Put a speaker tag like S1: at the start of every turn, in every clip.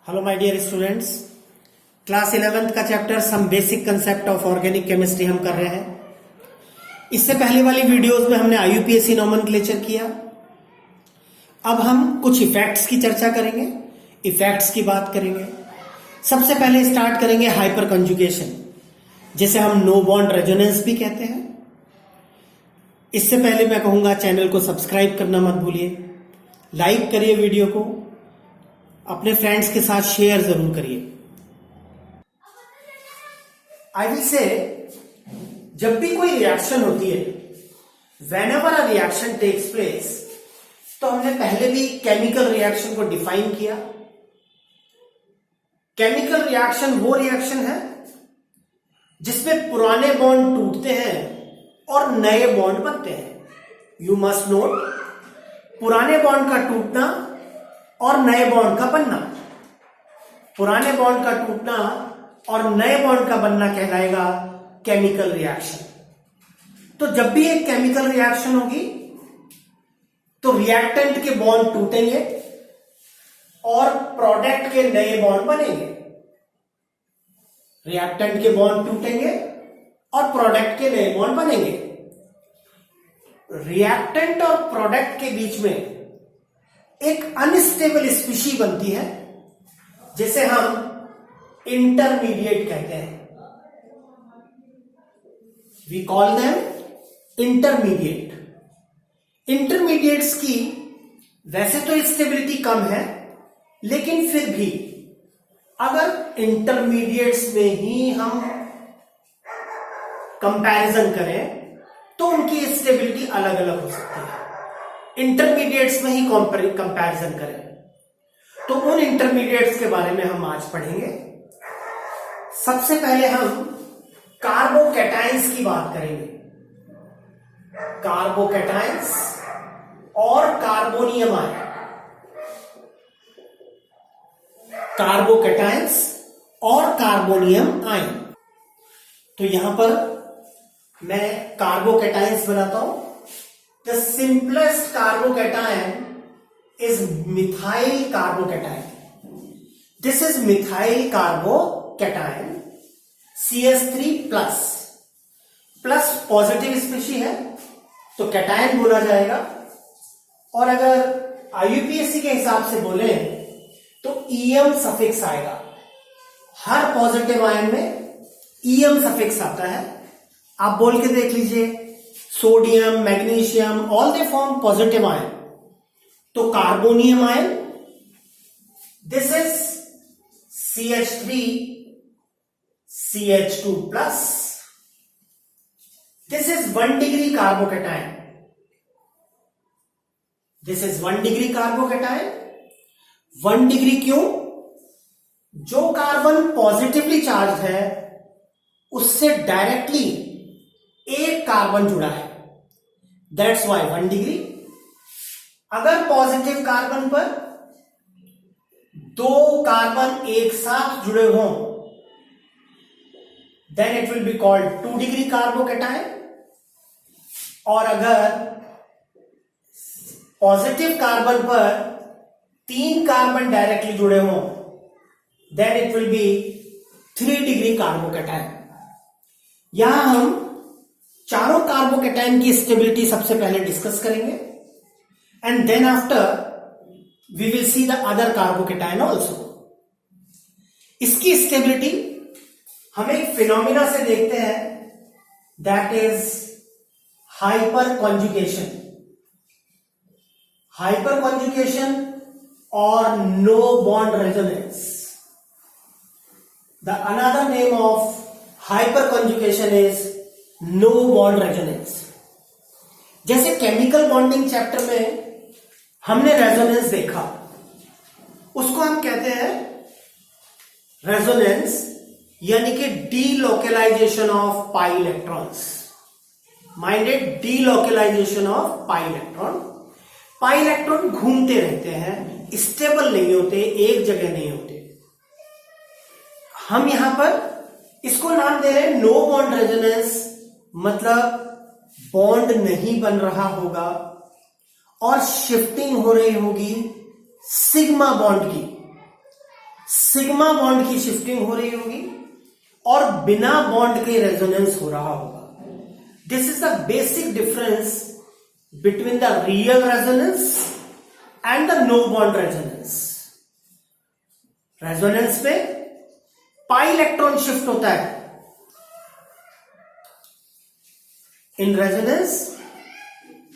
S1: Hello my dear students, class 11th का chapter some basic concept of organic chemistry हम कर रहे हैं। इससे पहले वाली वीडियोस में हमने आईयूपीएसी नोमेनक्लेचर किया। अब हम कुछ इफेक्ट्स की चर्चा करेंगे, इफेक्ट्स की बात करेंगे। सबसे पहले स्टार्ट करेंगे हाइपर कंजुगेशन, जिसे हम नो बॉन्ड रेजोनेंस भी कहते हैं। इससे पहले मैं कहूंगा चैनल को सब्सक्राइब करना मत भूलिए, लाइक करिए वीडियो को, अपने फ्रेंड्स के साथ शेयर जरूर करिए। आई विल से जब भी कोई रिएक्शन होती है, whenever a reaction takes place, तो हमने पहले भी केमिकल रिएक्शन को डिफाइन किया। केमिकल रिएक्शन वो रिएक्शन है जिसमें पुराने बॉन्ड टूटते हैं और नए बॉन्ड बनते हैं। यू मस्ट नोट, पुराने बॉन्ड का टूटना और नए बॉन्ड का बनना, पुराने बॉन्ड का टूटना और नए बॉन्ड का बनना कहलाएगा केमिकल रिएक्शन। तो जब भी एक केमिकल रिएक्शन होगी तो रिएक्टेंट के बॉन्ड टूटेंगे और प्रोडक्ट के नए बॉन्ड बनेंगे। रिएक्टेंट के बॉन्ड टूटेंगे और प्रोडक्ट के नए बॉन्ड बनेंगे। रिएक्टेंट और प्रोडक्ट के बीच में एक अनस्टेबल स्पीशी बनती है, जिसे हम इंटरमीडिएट कहते हैं। We call them intermediate. Intermediates की वैसे तो स्टेबिलिटी कम है, लेकिन फिर भी अगर इंटरमीडिएट्स में ही हम कंपैरिजन करें तो उनकी स्टेबिलिटी अलग अलग हो सकती है। इंटरमीडिएट्स में ही कंपैरिजन करें तो उन इंटरमीडिएट्स के बारे में हम आज पढ़ेंगे। सबसे पहले हम कार्बोकैटायंस की बात करेंगे। कार्बोकैटायंस और कार्बोनियम आयन, कार्बोकैटायंस और कार्बोनियम आयन। तो यहां पर मैं कार्बोकैटायंस बनाता हूं। The simplest carbocation is methyl carbocation. This is methyl carbocation, CH3 plus positive species है तो कैटायन बोला जाएगा। और अगर आईयूपीएसी के हिसाब से बोले तो ईएम सफिक्स आएगा। हर पॉजिटिव आयन में ईएम सफिक्स आता है। आप बोल के देख लीजिए, sodium, magnesium, all they form positive ion. तो carbonium ion, this is CH3 CH2 plus, this is 1 degree carbocation. This is 1 degree carbocation. 1 degree क्यों? जो कार्बन पॉजिटिवली चार्ज है उससे डायरेक्टली एक कार्बन जुड़ा है, दैट्स वाई 1 डिग्री। अगर positive carbon पर 2 कार्बन एक साथ जुड़े हों, then it will be called 2 degree carbocation. और अगर पॉजिटिव कार्बन पर 3 कार्बन डायरेक्टली जुड़े हों, then it will be 3 degree carbocation. यहां हम चारों कार्बोकैटायन की स्टेबिलिटी सबसे पहले डिस्कस करेंगे, and then after we will see the other carbocation also. इसकी स्टेबिलिटी हम एक फिनोमिना से देखते हैं, that is hyperconjugation. Hyperconjugation or no bond resonance. The another name of hyperconjugation is no bond resonance. जैसे chemical bonding chapter में हमने resonance देखा, उसको हम कहते हैं रेजोनेंस, यानी कि delocalisation of pi electrons. Minded, delocalisation of pi electron. Pi electron घूमते रहते हैं, स्टेबल नहीं होते, एक जगह नहीं होते। हम यहां पर इसको नाम दे रहे हैं नो बॉन्ड रेजोनेंस, मतलब बॉन्ड नहीं बन रहा होगा और शिफ्टिंग हो रही होगी सिग्मा बॉन्ड की। सिग्मा बॉन्ड की शिफ्टिंग हो रही होगी और बिना बॉन्ड के रेजोनेंस हो रहा होगा। This is the basic difference between the real resonance and the no bond resonance. Resonance में पाई इलेक्ट्रॉन शिफ्ट होता है, इन रेजोनेंस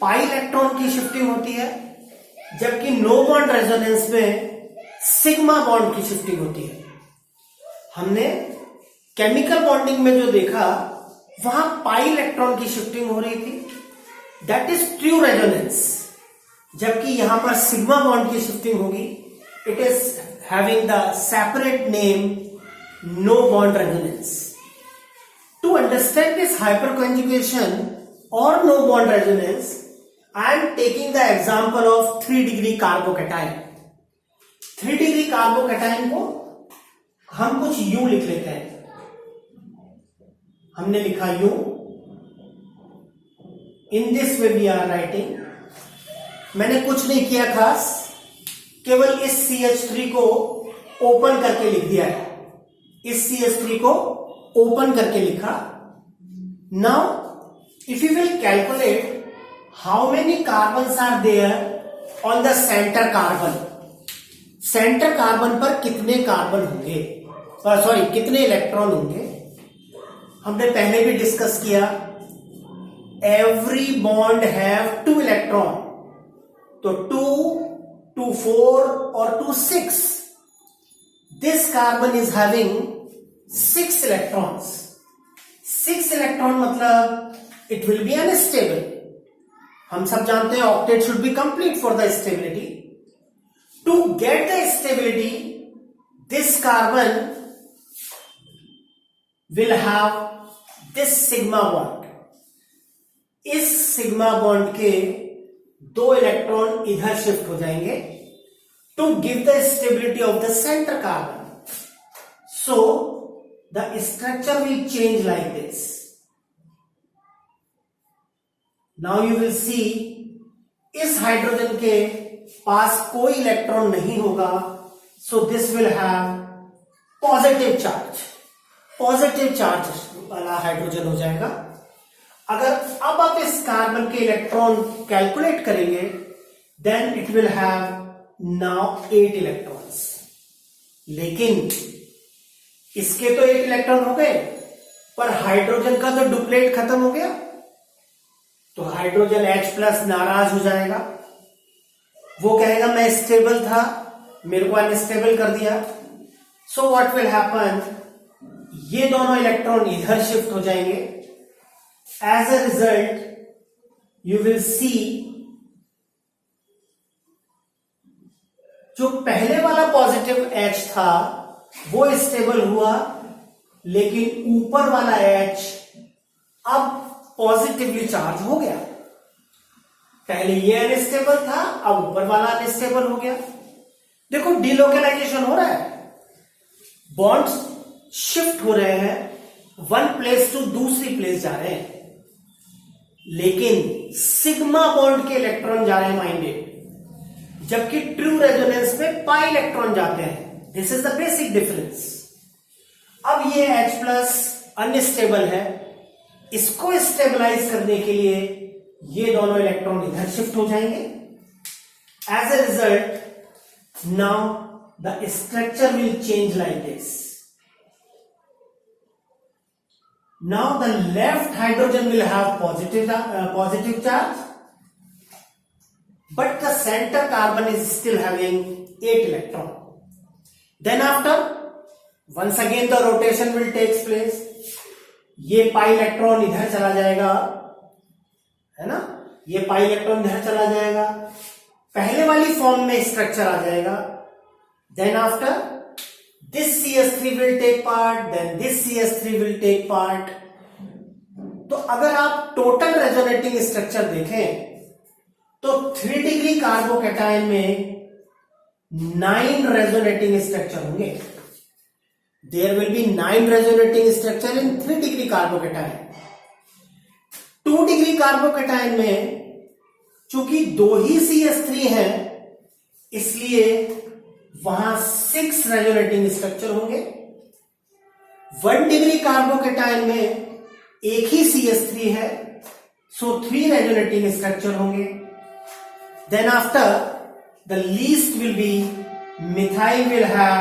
S1: पाई इलेक्ट्रॉन की शिफ्टिंग होती है, जबकि नो बॉन्ड रेजोनेंस में सिग्मा बॉन्ड की शिफ्टिंग होती है। हमने केमिकल बॉन्डिंग में जो देखा वहां पाई इलेक्ट्रॉन की शिफ्टिंग हो रही थी, दैट इज ट्रू रेजोनेंस, जबकि यहां पर सिग्मा बॉन्ड की शिफ्टिंग होगी। It is having the separate name no bond resonance. To understand this hyperconjugation or no bond resonance, I am taking the example of 3-degree carbocation. 3-degree carbocation को हम कुछ U लिख लेते हैं। हमने लिखा U। In this way we are writing. मैंने कुछ नहीं किया खास, केवल इस CH3 को ओपन करके लिख दिया है। इस CH3 को ओपन करके लिखा। Now if you will calculate how many carbons are there on the centre carbon, centre carbon पर कितने कार्बन होंगे, सॉरी कितने इलेक्ट्रॉन होंगे, हमने पहले भी डिस्कस किया। एवरी बॉन्ड हैव 2 इलेक्ट्रॉन, तो 2, 2, 4 और 2, 6। This carbon is having 6 electrons. 6 electron मतलब it will be unstable. हम सब जानते हैं octet should be complete for the stability. To get the stability, this carbon will have this sigma bond. इस sigma bond के 2 electron इधर shift हो जाएंगे to give the stability of the center carbon. So the structure will change like this. Now you will see इस hydrogen के पास कोई electron नहीं होगा, so this will have positive charge, positive charge वाला hydrogen हो जाएगा। अगर अब आप इस कार्बन के इलेक्ट्रॉन कैलकुलेट करेंगे, then it will have now 8 electrons. लेकिन इसके तो 8 इलेक्ट्रॉन हो गए, पर हाइड्रोजन का तो डुप्लेट खत्म हो गया, तो हाइड्रोजन H+ नाराज हो जाएगा। वो कहेगा मैं स्टेबल था, मेरे को अनस्टेबल कर दिया। सो व्हाट विल हैपन, ये दोनों इलेक्ट्रॉन इधर शिफ्ट हो जाएंगे। As a result you will see जो पहले वाला पॉजिटिव H था वो स्टेबल हुआ, लेकिन ऊपर वाला H अब पॉजिटिवली चार्ज हो गया। पहले ये अनस्टेबल था, अब ऊपर वाला अनस्टेबल हो गया। देखो डिलोकेलाइजेशन हो रहा है, बॉन्ड्स शिफ्ट हो रहे हैं, वन प्लेस टू दूसरी प्लेस जा रहे हैं, लेकिन सिग्मा बॉन्ड के इलेक्ट्रॉन जा रहे हैं माइंडेड, जबकि ट्रू रेजोनेंस में पाई इलेक्ट्रॉन जाते हैं। This is the basic difference. अब ये H+ अनस्टेबल है, इसको स्टेबलाइज करने के लिए ये दोनों इलेक्ट्रॉन इधर शिफ्ट हो जाएंगे। As a result now the structure will change like this. Now the left hydrogen will have positive charge, but the center carbon is still having 8 electron. Then after, once again the rotation will takes place. ये pi electron इधर चला जाएगा, है ना, ये pi electron इधर चला जाएगा, पहले वाली फॉर्म में स्ट्रक्चर आ जाएगा। Then after, this CH3 will take part, then this CH3 will take part. तो अगर आप टोटल रेजोनेटिंग स्ट्रक्चर देखें तो 3 डिग्री कार्बोकैटायन में 9 रेजोनेटिंग स्ट्रक्चर होंगे। There will be 9 resonating structure in 3 degree carbocation. 2 degree carbocation में चूंकि 2 ही CH3 हैं, इसलिए वहां 6 रेजोनेटिंग स्ट्रक्चर होंगे। 1 डिग्री कार्बोकेटाइन में एक ही CH3 है, सो 3 रेजोनेटिंग स्ट्रक्चर होंगे। Then after the least will be methyl will have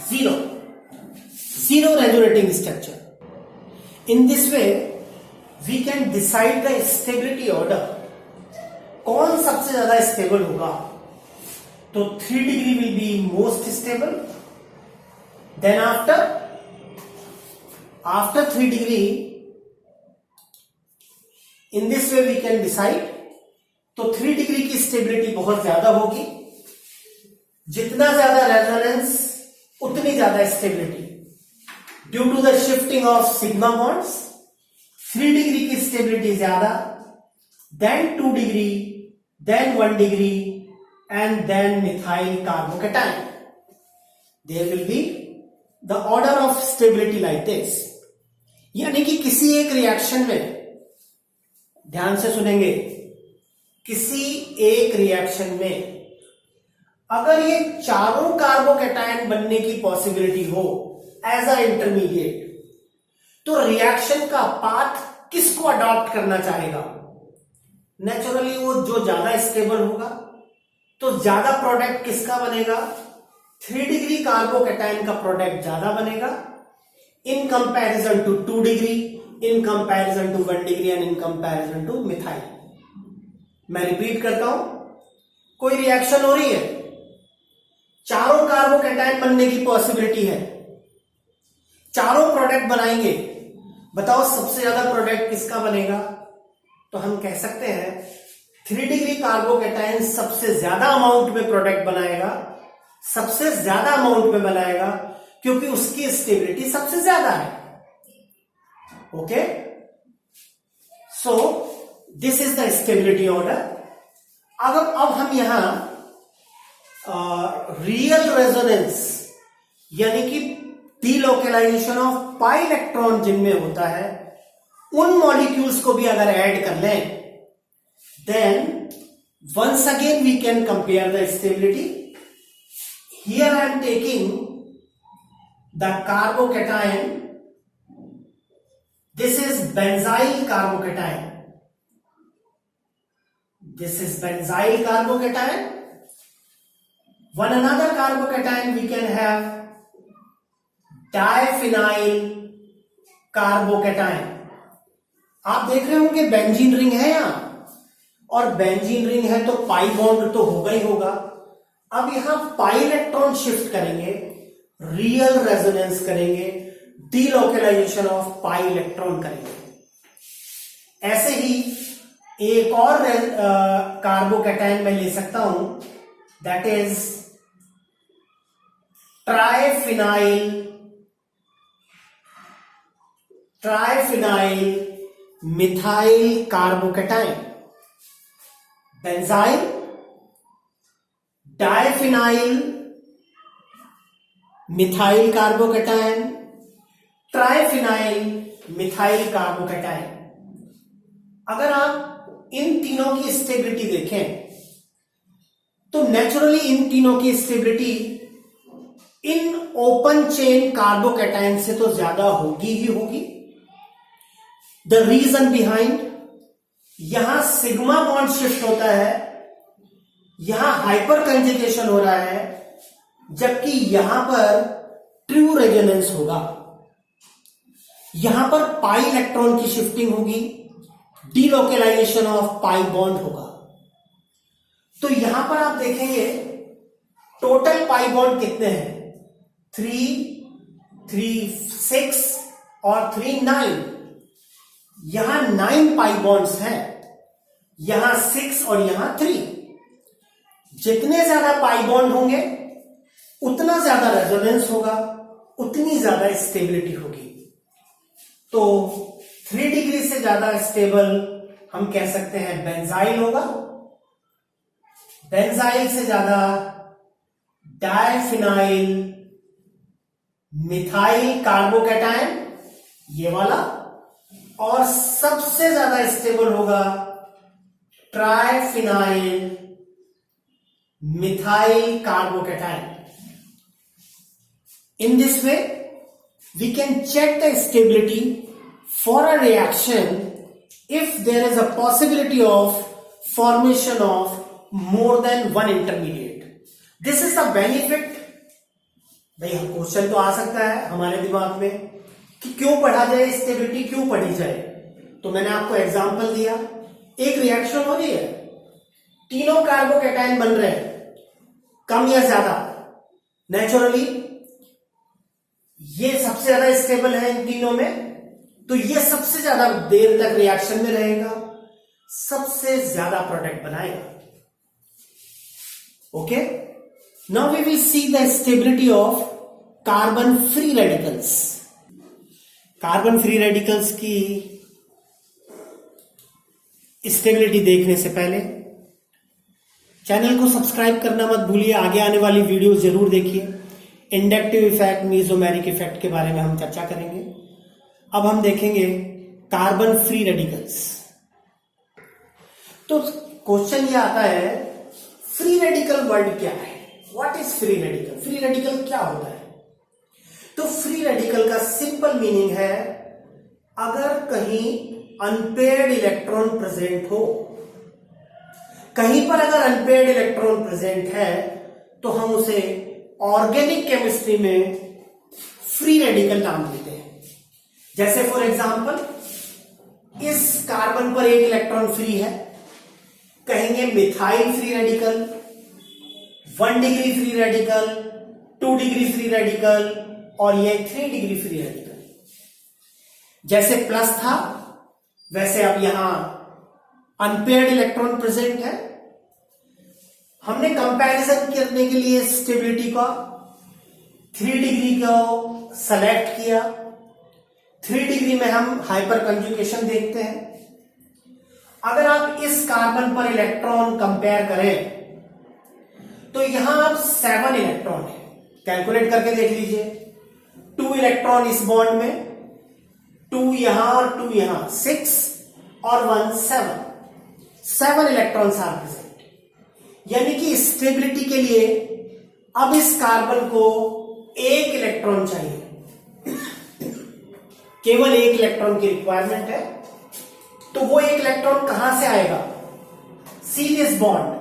S1: 0 resonating structure. In this way, we can decide the stability order. कौन सबसे ज्यादा स्टेबल होगा? तो 3 degree will be most stable. Then after 3 degree, in this way we can decide. तो 3 degree की stability बहुत ज्यादा होगी। जितना ज्यादा रेजोनेंस उतनी ज्यादा stability. Due to the shifting of sigma bonds 3 degree की स्टेबिलिटी ज्यादा, then 2 degree, then 1 degree and then methyl carbocation. There will be the order of stability like this. यानी कि किसी एक रिएक्शन में, ध्यान से सुनेंगे, किसी एक रिएक्शन में अगर ये चारों कार्बोकेटाइन बनने की पॉसिबिलिटी हो एज अ इंटरमीडिएट, तो रिएक्शन का पाथ किसको अडॉप्ट करना चाहेगा? नेचुरली वो जो ज्यादा स्टेबल होगा, तो ज्यादा प्रोडक्ट किसका बनेगा? 3 डिग्री कार्बोकेटाइन का प्रोडक्ट ज्यादा बनेगा in comparison to 2 degree, in comparison to 1 degree and in comparison to methyl. मैं रिपीट करता हूं, कोई रिएक्शन हो रही है, चारों कार्बोकेटाइन बनने की पॉसिबिलिटी है, चारों प्रोडक्ट बनाएंगे, बताओ सबसे ज्यादा प्रोडक्ट किसका बनेगा? तो हम कह सकते हैं 3 डिग्री कार्बोकेटाइन सबसे ज्यादा अमाउंट में प्रोडक्ट बनाएगा, सबसे ज्यादा अमाउंट में बनाएगा, क्योंकि उसकी स्टेबिलिटी सबसे ज्यादा है। Okay, so this is the stability order. अब हम यहां रियल रेजोनेंस यानी कि डीलोकेलाइजेशन ऑफ पाई इलेक्ट्रॉन जिनमें होता है, उन मॉलिक्यूल्स को भी अगर ऐड कर लें, then once again we can compare the stability. Here I am taking the carbocation, this is benzyl carbocation, this is benzyl carbocation. One another carbocation we can have diphenyl carbocation. आप देख रहे होंगे benzene ring है यहां, और benzene ring है तो pi bond तो होगा ही होगा। अब यहां पाई इलेक्ट्रॉन शिफ्ट करेंगे, रियल रेजोनेंस करेंगे, डीलोकेलाइजेशन ऑफ पाई इलेक्ट्रॉन करेंगे। ऐसे ही एक और कार्बोकेटाइन मैं ले सकता हूं, that is triphenyl methyl carbocation. Benzyl, diphenyl methyl carbocation, triphenyl methyl carbocation. अगर आप इन तीनों की स्टेबिलिटी देखें, तो नेचुरली इन तीनों की stability in open chain carbocation से तो ज्यादा होगी ही होगी। द रीजन बिहाइंड, यहां सिग्मा बॉन्ड शिफ्ट होता है, यहां हाइपर कंजुगेशन हो रहा है, जबकि यहां पर ट्रू रेजोनेंस होगा। यहां पर पाई इलेक्ट्रॉन की शिफ्टिंग होगी, डीलोकेलाइजेशन ऑफ पाई बॉन्ड होगा। तो यहां पर आप देखेंगे टोटल पाई बॉन्ड कितने हैं? 3, 6 और 3, 9। यहां 9 पाई बॉन्ड्स हैं, यहां 6 और यहां 3। जितने ज्यादा पाई बॉन्ड होंगे उतना ज्यादा रेजोनेंस होगा, उतनी ज्यादा स्टेबिलिटी होगी। तो 3 डिग्री से ज्यादा स्टेबल हम कह सकते हैं बेंजाइल होगा, बेंजाइल से ज्यादा डाइफिनाइल मिथाइल कार्बोकेटाइन, ये वाला, और सबसे ज्यादा स्टेबल होगा triphenyl methyl carbocation. In this way, we can check the stability for a reaction if there is a possibility of formation of more than one intermediate. This is a benefit. भाई question तो आ सकता है हमारे दिमाग में कि क्यों पढ़ा जाए, स्टेबिलिटी क्यों पढ़ी जाए। तो मैंने आपको एग्जांपल दिया, एक रिएक्शन हो रही है, तीनों कार्बोकैटायन बन रहे हैं, कम या ज्यादा, नेचुरली ये सबसे ज्यादा स्टेबल है इन तीनों में, तो ये सबसे ज्यादा देर तक रिएक्शन में रहेगा, सबसे ज्यादा प्रोडक्ट बनाएगा। Okay, now we will see the stability of carbon free radicals. Carbon free radicals की स्टेबिलिटी देखने से पहले चैनल को सब्सक्राइब करना मत भूलिए, आगे आने वाली वीडियो जरूर देखिए। इंडक्टिव इफेक्ट, मीजोमेरिक इफेक्ट के बारे में हम चर्चा करेंगे। अब हम देखेंगे कार्बन फ्री रेडिकल्स। तो क्वेश्चन ये आता है, फ्री रेडिकल वर्ड क्या है? What is free radical? Free radical क्या होता है? तो फ्री रेडिकल का सिंपल मीनिंग है, अगर कहीं अनपेयर्ड इलेक्ट्रॉन प्रेजेंट हो, कहीं पर अगर अनपेयर्ड इलेक्ट्रॉन प्रेजेंट है तो हम उसे ऑर्गेनिक केमिस्ट्री में फ्री रेडिकल नाम देते हैं। जैसे फॉर एग्जांपल, इस कार्बन पर एक इलेक्ट्रॉन फ्री है, कहेंगे methyl free radical, 1 degree free radical, 2 degree free radical, और ये 3 डिग्री फ्री रेडिकल। जैसे प्लस था वैसे अब यहां अनपेयर्ड इलेक्ट्रॉन प्रेजेंट है। हमने कंपैरिजन करने के लिए स्टेबिलिटी का 3 डिग्री को सेलेक्ट किया। 3 डिग्री में हम हाइपर कंजुगेशन देखते हैं। अगर आप इस कार्बन पर इलेक्ट्रॉन कंपेयर करें तो यहां अब 7 इलेक्ट्रॉन है, कैलकुलेट करके देख लीजिए। 2 इलेक्ट्रॉन इस बॉन्ड में, 2 यहां और 2 यहां, 6 और 1 7 इलेक्ट्रॉन्स आर प्रेजेंट। यानी कि स्टेबिलिटी के लिए अब इस कार्बन को एक इलेक्ट्रॉन चाहिए, केवल एक इलेक्ट्रॉन की रिक्वायरमेंट है। तो वो एक इलेक्ट्रॉन कहां से आएगा? See this bond,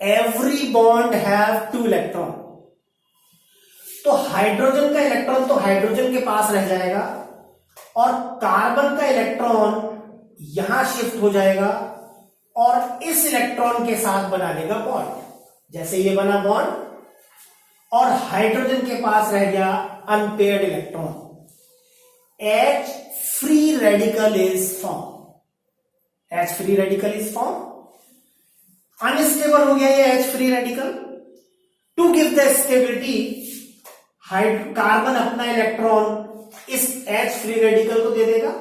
S1: every bond have 2 electron. तो हाइड्रोजन का इलेक्ट्रॉन तो हाइड्रोजन के पास रह जाएगा और कार्बन का इलेक्ट्रॉन यहां शिफ्ट हो जाएगा और इस इलेक्ट्रॉन के साथ बना देगा बॉन्ड। जैसे ये बना बॉन्ड और हाइड्रोजन के पास रह गया unpaired electron. H free radical is formed. H free radical is formed. Unstable हो गया ये H free radical. To give the stability, carbon अपना इलेक्ट्रॉन इस H free radical को दे देगा,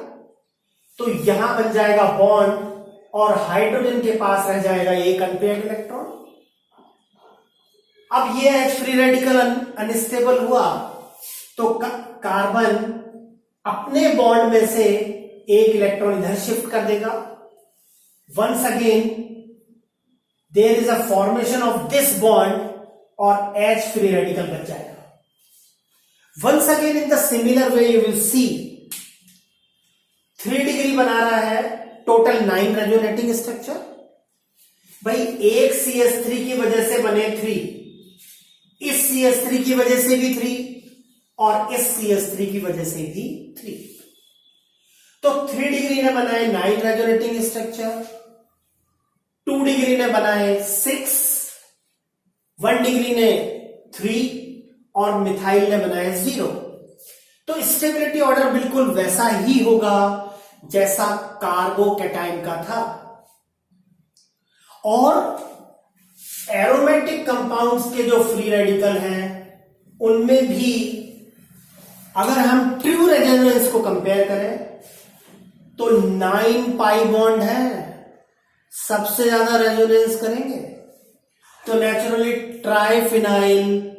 S1: तो यहां बन जाएगा बॉन्ड और हाइड्रोजन के पास रह जाएगा एक अनपेयर्ड इलेक्ट्रॉन। अब ये H free radical अनस्टेबल हुआ तो कार्बन अपने बॉन्ड में से एक इलेक्ट्रॉन इधर शिफ्ट कर देगा। Once again there is a formation of this bond और H फ्री रेडिकल बच जाएगा। Once again in the similar way you will see 3 degree बना रहा है, टोटल 9 रेजोनेटिंग स्ट्रक्चर। भाई एक CH3 की वजह से बने 3, इस CH3 की वजह से भी 3 और इस CH3 की वजह से भी 3। तो 3 डिग्री ने बनाए 9 रेजोनेटिंग स्ट्रक्चर, 2 डिग्री ने बनाए 6, 1 डिग्री ने 3 और मिथाइल ने बनाए 0। तो स्टेबिलिटी ऑर्डर बिल्कुल वैसा ही होगा जैसा कार्बोकैटायन का था। और एरोमेटिक कंपाउंड्स के जो फ्री रेडिकल हैं उनमें भी अगर हम ट्रू रेजोनेंस को कंपेयर करें तो 9 पाई बॉन्ड है, सबसे ज्यादा रेजोनेंस करेंगे। तो naturally triphenyl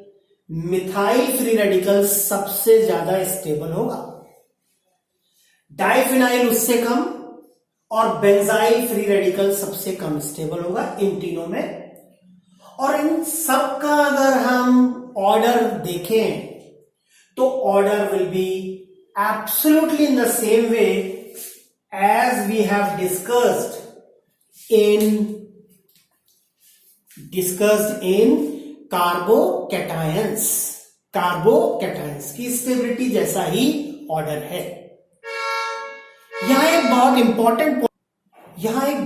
S1: methyl free radical सबसे ज्यादा स्टेबल होगा, डाइफिनाइल उससे कम और बेंजाइल फ्री रेडिकल सबसे कम स्टेबल होगा इन तीनों में। और इन सब का अगर हम ऑर्डर देखें तो order will be absolutely in the same way as we have discussed in carbocations. Carbocations की स्टेबिलिटी जैसा ही ऑर्डर है। यहां एक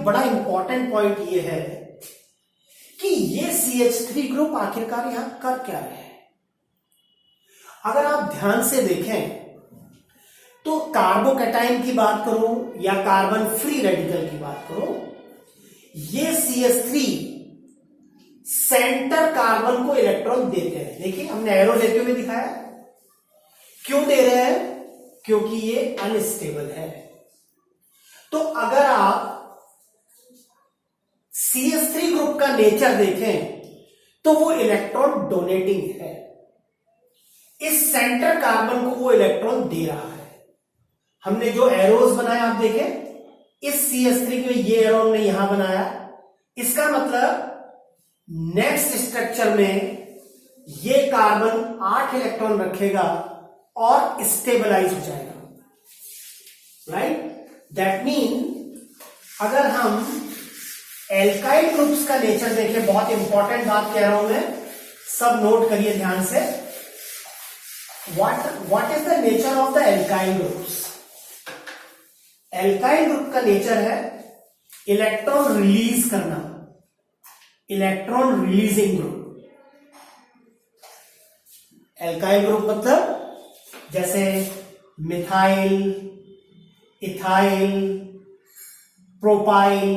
S1: बड़ा इंपॉर्टेंट पॉइंट ये है कि ये CH3 ग्रुप आखिरकार यहां कर क्या रहे हैं। अगर आप ध्यान से देखें तो कार्बोकैटायन की बात करूं या कार्बन फ्री रेडिकल की बात करूं, ये CH3 सेंटर कार्बन को इलेक्ट्रॉन देते हैं। देखिए हमने एरो देते हुए दिखाया। क्यों दे रहे हैं? क्योंकि ये अनस्टेबल है। तो अगर आप CH3 ग्रुप का नेचर देखें तो वो इलेक्ट्रॉन डोनेटिंग है। इस सेंटर कार्बन को वो इलेक्ट्रॉन दे रहा है। हमने जो एरोज बनाए आप देखें, इस CH3 में ये एरो हमने यहां बनाया। इसका मतलब नेक्स्ट स्ट्रक्चर में ये कार्बन 8 इलेक्ट्रॉन रखेगा और स्टेबलाइज हो जाएगा। राइट? दैट मीन अगर हम एल्काइल ग्रुप्स का नेचर देखें, बहुत इंपॉर्टेंट बात कह रहा हूं मैं, सब नोट करिए ध्यान से। What is the nature of the alkyl groups? Alkyl group का नेचर है इलेक्ट्रॉन रिलीज करना, electron releasing group. Alkyl group मतलब जैसे methyl, ethyl, propyl,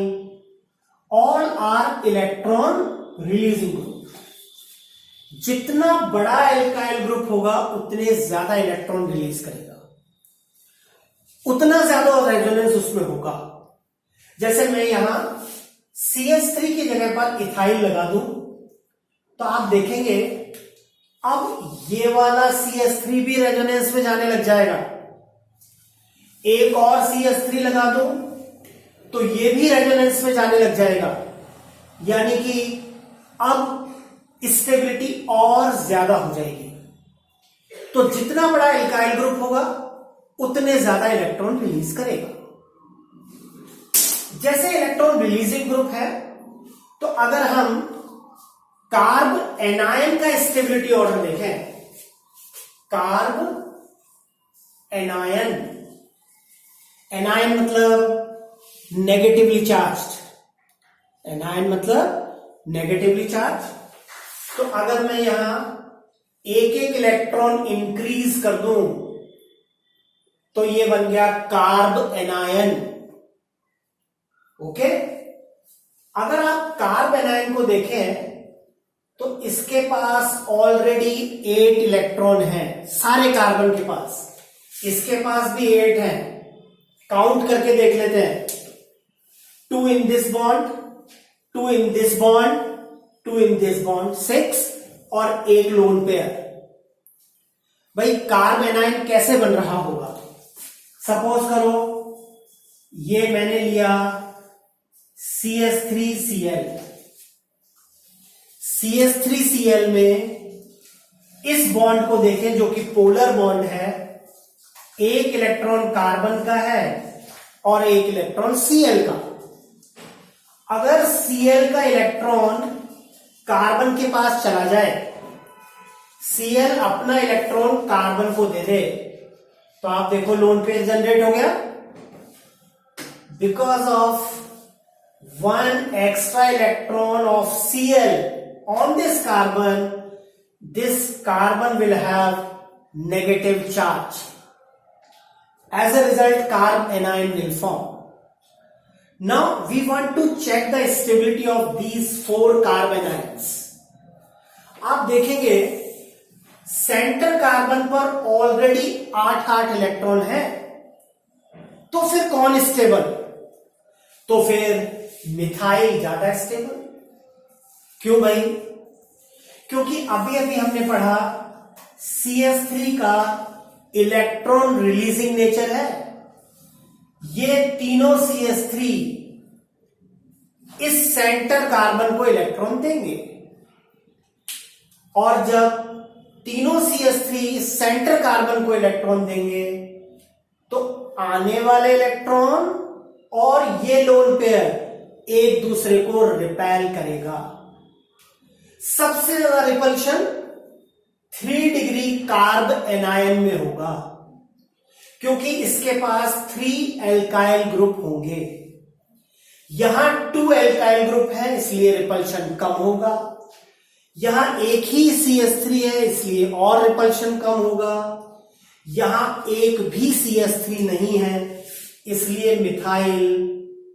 S1: all are electron releasing group. जितना बड़ा एल्काइल ग्रुप होगा उतने ज्यादा इलेक्ट्रॉन रिलीज करेगा, उतना ज्यादा रेजोनेंस उसमें होगा। जैसे मैं यहां CH3 की जगह पर इथाइल लगा दूं तो आप देखेंगे अब ये वाला CH3 भी रेजोनेंस में जाने लग जाएगा। एक और CH3 लगा दूं तो ये भी रेजोनेंस में जाने लग जाएगा। यानी कि अब स्टेबिलिटी और ज्यादा हो जाएगी। तो जितना बड़ा एल्काइल ग्रुप होगा उतने ज्यादा इलेक्ट्रॉन रिलीज करेगा। जैसे इलेक्ट्रॉन रिलीजिंग ग्रुप है, तो अगर हम कार्ब एनायन का स्टेबिलिटी ऑर्डर देखें, कार्ब एनायन, एनायन मतलब नेगेटिवली चार्ज्ड, एनायन मतलब नेगेटिवली चार्ज। तो अगर मैं यहां एक एक इलेक्ट्रॉन इंक्रीज कर दूं तो ये बन गया कार्ब एनायन। ओके? अगर आप कार्ब एनायन को देखें तो इसके पास ऑलरेडी 8 इलेक्ट्रॉन हैं, सारे कार्बन के पास। इसके पास भी 8 हैं। काउंट करके देख लेते हैं। 2 in this bond, 2 in this bond, 2 in this bond, 6 और एक लोन पेयर। भाई कार्ब एनायन कैसे बन रहा होगा? सपोज करो ये मैंने लिया CH3Cl, CH3Cl में इस बॉन्ड को देखें जो कि पोलर बॉन्ड है। एक इलेक्ट्रॉन कार्बन का है और एक इलेक्ट्रॉन Cl का। अगर Cl का इलेक्ट्रॉन कार्बन के पास चला जाए, Cl अपना इलेक्ट्रॉन कार्बन को दे दे, तो आप देखो लोन पेयर जनरेट हो गया। Because of 1 extra electron of Cl on this carbon will have negative charge. As a result, carb anion will form. Now we want to check the stability of these 4 carb anions. आप देखेंगे centre carbon पर already 8 electron है, तो फिर कौन stable? तो फिर methyl ज्यादा स्टेबल। क्यों भाई? क्योंकि अभी अभी हमने पढ़ा CH3 का इलेक्ट्रॉन रिलीजिंग नेचर है। ये तीनों CH3 इस सेंटर कार्बन को इलेक्ट्रॉन देंगे, और जब तीनों CH3 इस सेंटर कार्बन को इलेक्ट्रॉन देंगे तो आने वाले इलेक्ट्रॉन और ये लोन पेयर एक दूसरे को रिपेल करेगा। सबसे ज्यादा रिपल्शन 3 डिग्री कार्ब एनायन में होगा क्योंकि इसके पास 3 एल्काइल ग्रुप होंगे। यहां 2 एल्काइल ग्रुप है इसलिए रिपल्शन कम होगा। यहां एक ही CH3 है इसलिए और रिपल्शन कम होगा। यहां एक भी CH3 नहीं है इसलिए मिथाइल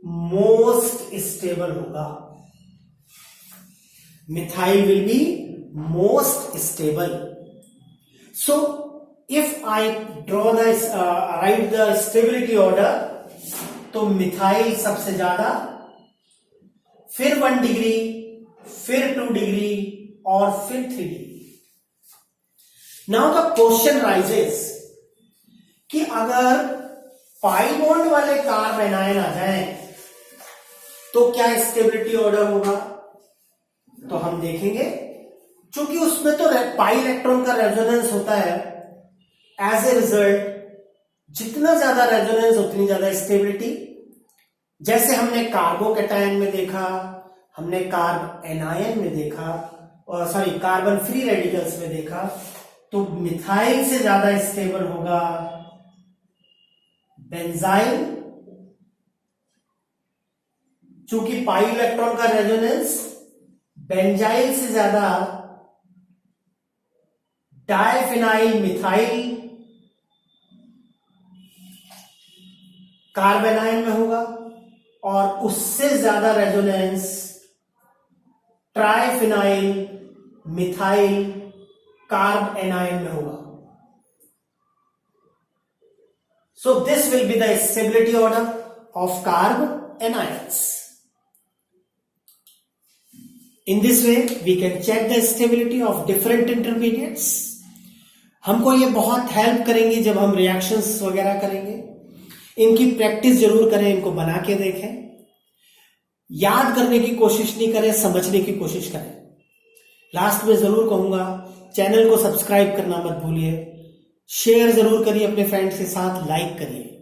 S1: मोस्ट स्टेबल होगा। Methyl will be most stable. So if I draw the right the stability order तो मिथाइल सबसे ज्यादा, फिर 1 डिग्री, फिर 2 डिग्री और फिर 3 degree. Now the question rises कि अगर पाई बॉन्ड वाले कार्ब एनायन आ जाएं तो क्या स्टेबिलिटी ऑर्डर होगा? तो हम देखेंगे क्योंकि उसमें तो पाई इलेक्ट्रॉन का रेजोनेंस होता है। एज ए रिजल्ट जितना ज्यादा रेजोनेंस उतनी ज्यादा स्टेबिलिटी। जैसे हमने कार्बोकैटायन में देखा, हमने कार्ब एनायन में देखा, और सॉरी कार्बन फ्री रेडिकल्स में देखा, तो मिथाइल से ज्यादा स्टेबल होगा बेंजाइल, चूंकि पाई इलेक्ट्रॉन का रेजोनेंस बेंजाइल से ज्यादा डायफिनाइल मिथाइल कार्बेनाइन में होगा और उससे ज्यादा resonance triphenyl methyl carb A9 में होगा। So this will be the stability order of carb anions. In this way we can check the stability of different intermediates. हमको ये बहुत हेल्प करेंगी जब हम रिएक्शंस वगैरह करेंगे। इनकी प्रैक्टिस जरूर करें, इनको बना के देखें, याद करने की कोशिश नहीं करें, समझने की कोशिश करें। लास्ट में जरूर कहूंगा चैनल को सब्सक्राइब करना मत भूलिए, शेयर जरूर करिए अपने फ्रेंड्स के साथ, लाइक करिए।